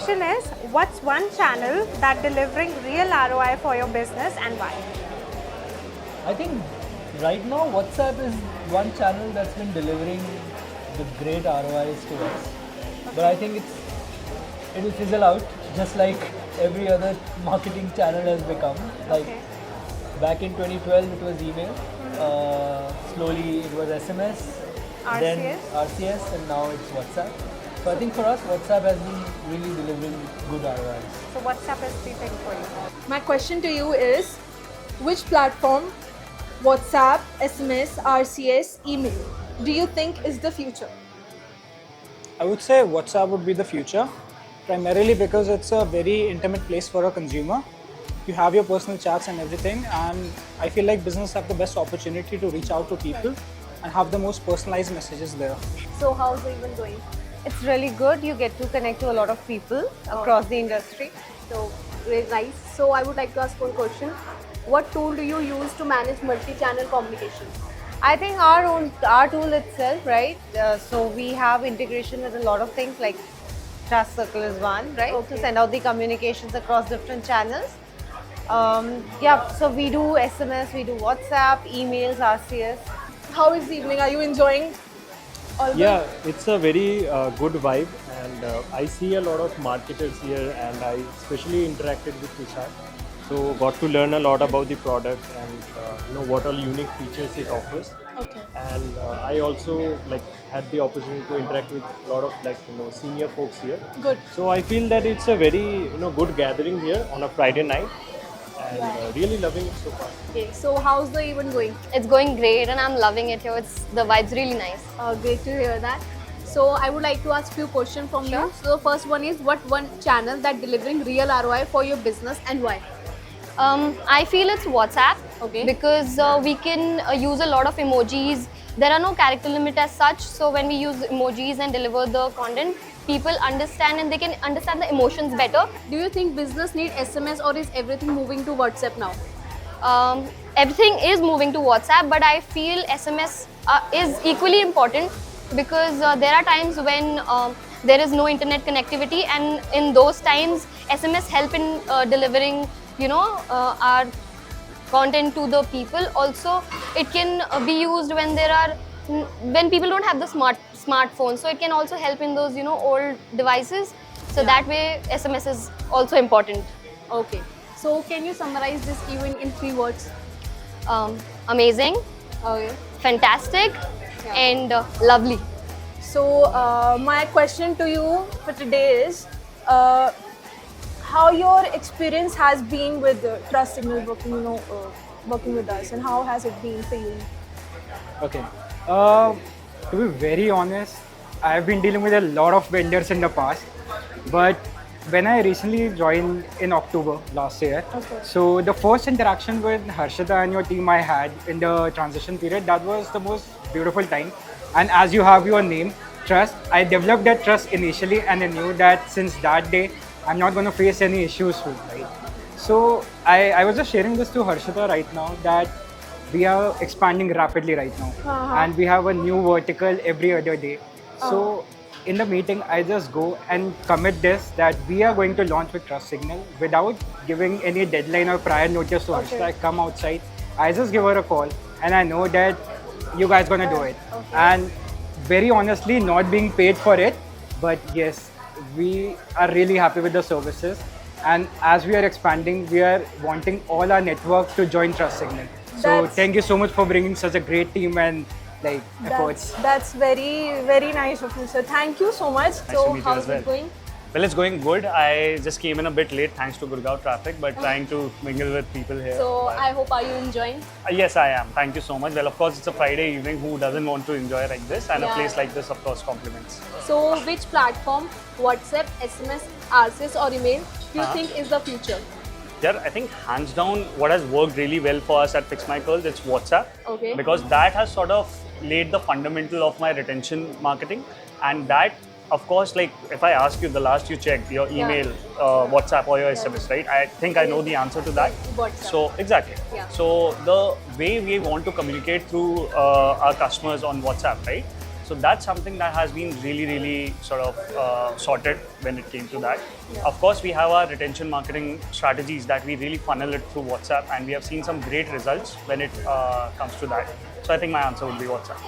question is, what's one channel that delivering real ROI for your business and why? I think right now WhatsApp is one channel that's been delivering the great ROIs to us. But I think it will fizzle out just like every other marketing channel has become. Like Okay. back in 2012 it was email, slowly it was SMS, then RCS? RCS, and now it's WhatsApp. So I think for us WhatsApp has been really delivering good ROIs. So WhatsApp is the thing for you. My question to you is, which platform, WhatsApp, SMS, RCS, email, do you think is the future? I would say WhatsApp would be the future, primarily because it's a very intimate place for a consumer. You have your personal chats and everything, and I feel like business have the best opportunity to reach out to people and have the most personalized messages there. So how's the event going? It's really good. You get to connect to a lot of people across the industry. So very nice. So I would like to ask one question. What tool do you use to manage multi-channel communication? I think our tool itself, right? So we have integration with a lot of things like Trust Circle is one, right? Okay. To send out the communications across different channels. Yeah, so we do SMS, we do WhatsApp, emails, RCS. How is the evening? Are you enjoying all the Yeah, it's a very good vibe, and I see a lot of marketers here, and I especially interacted with Tushar. So got to learn a lot about the product and what all unique features it offers. Okay. And I also had the opportunity to interact with a lot of senior folks here. Good. So I feel that it's a very good gathering here on a Friday night, and really loving it so far. Okay. So how's the event going? It's going great and I'm loving it here. The vibe's really nice. Great to hear that. So I would like to ask few questions from you. So the first one is, what one channel that delivering real ROI for your business and why? I feel it's WhatsApp. Okay. Because we can use a lot of emojis. There are no character limit as such. So when we use emojis and deliver the content, people understand and they can understand the emotions better. Do you think business need SMS or is everything moving to WhatsApp now? Everything is moving to WhatsApp, but I feel SMS is equally important because there are times when there is no internet connectivity, and in those times SMS help in delivering our content to the people. Also it can be used when people don't have the smartphone, so it can also help in those old devices. So that way SMS is also important. Okay. So can you summarize this event in 3 words? Amazing, Okay. fantastic, Yeah. and lovely. So my question to you for today is, how your experience has been with Trust Signal working with us, and how has it been for you? Okay. To be very honest, I've been dealing with a lot of vendors in the past, but when I recently joined in October last year, so the first interaction with Harshita and your team I had in the transition period, that was the most beautiful time. And as you have your name, Trust, I developed that trust initially, and I knew that since that day, I'm not going to face any issues with, right? So I was just sharing this to Harshita right now that we are expanding rapidly right now, and we have a new vertical every other day. So in the meeting, I just go and commit this that we are going to launch with Trust Signal without giving any deadline or prior notice to Harshita. I come outside, I just give her a call, and I know that you guys gonna do it. And very honestly, not being paid for it, but yes, we are really happy with the services. And as we are expanding, we are wanting all our network to join Trust Signal. So thank you so much for bringing such a great team and efforts. That's very, very nice of you, sir. Thank you so much. to So meet you how's as well. it going? Well, it's going good. I just came in a bit late thanks to Gurgaon traffic, but trying to mingle with people here. So I hope, are you enjoying? Yes, I am. Thank you so much. Well, of course, it's a Friday evening. Who doesn't want to enjoy like this? And a place like this, of course, compliments. So which platform, WhatsApp, SMS, RCS or email, do you think is the future? Yeah, I think hands down, what has worked really well for us at Fix My Curls, it's WhatsApp. Okay. Because that has sort of laid the fundamental of my retention marketing, and that, of course, like if I ask you the last you checked your email, WhatsApp or your SMS, right? I think I know the answer to that. WhatsApp. So exactly. Yeah. So the way we want to communicate through our customers on WhatsApp, right? So that's something that has been really sort of sorted when it came to that. Of course, we have our retention marketing strategies that we really funnel it through WhatsApp, and we have seen some great results when it comes to that. So I think my answer would be WhatsApp.